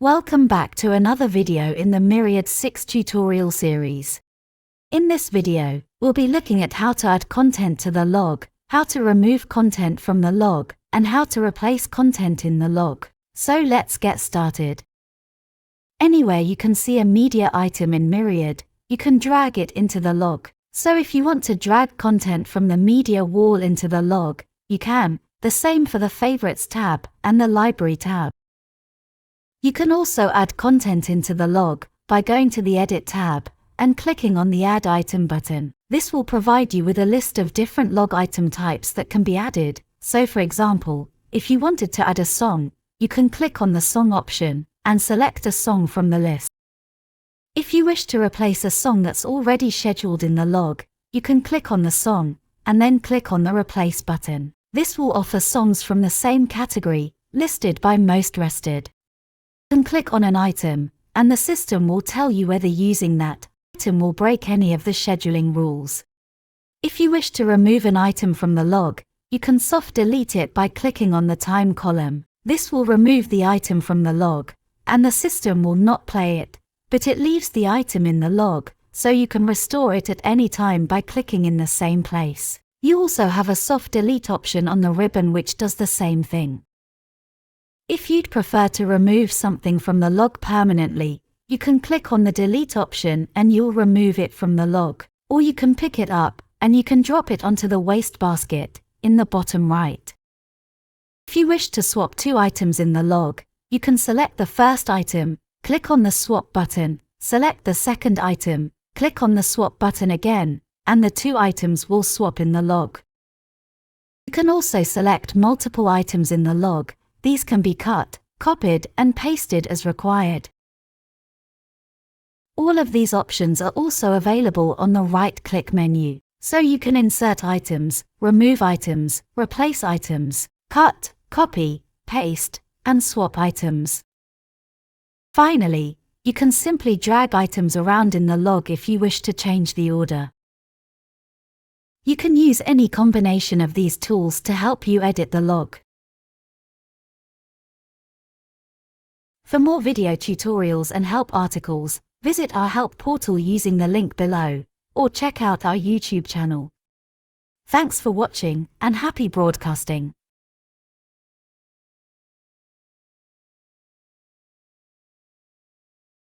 Welcome back to another video in the Myriad 6 tutorial series. In this video, we'll be looking at how to add content to the log, how to remove content from the log, and how to replace content in the log. So let's get started. Anywhere you can see a media item in Myriad, you can drag it into the log. So if you want to drag content from the media wall into the log, you can. The same for the Favorites tab and the Library tab. You can also add content into the log by going to the Edit tab and clicking on the Add Item button. This will provide you with a list of different log item types that can be added. So for example, if you wanted to add a song, you can click on the song option and select a song from the list. If you wish to replace a song that's already scheduled in the log, you can click on the song and then click on the Replace button. This will offer songs from the same category listed by most rested. You can click on an item, and the system will tell you whether using that item will break any of the scheduling rules. If you wish to remove an item from the log, you can soft delete it by clicking on the time column. This will remove the item from the log, and the system will not play it, but it leaves the item in the log, so you can restore it at any time by clicking in the same place. You also have a soft delete option on the ribbon which does the same thing. If you'd prefer to remove something from the log permanently, you can click on the delete option and you'll remove it from the log, or you can pick it up and you can drop it onto the wastebasket in the bottom right. If you wish to swap two items in the log, you can select the first item, click on the swap button, select the second item, click on the swap button again, and the two items will swap in the log. You can also select multiple items in the log. These can be cut, copied, and pasted as required. All of these options are also available on the right-click menu, so you can insert items, remove items, replace items, cut, copy, paste, and swap items. Finally, you can simply drag items around in the log if you wish to change the order. You can use any combination of these tools to help you edit the log. For more video tutorials and help articles, visit our help portal using the link below, or check out our YouTube channel. Thanks for watching, and happy broadcasting.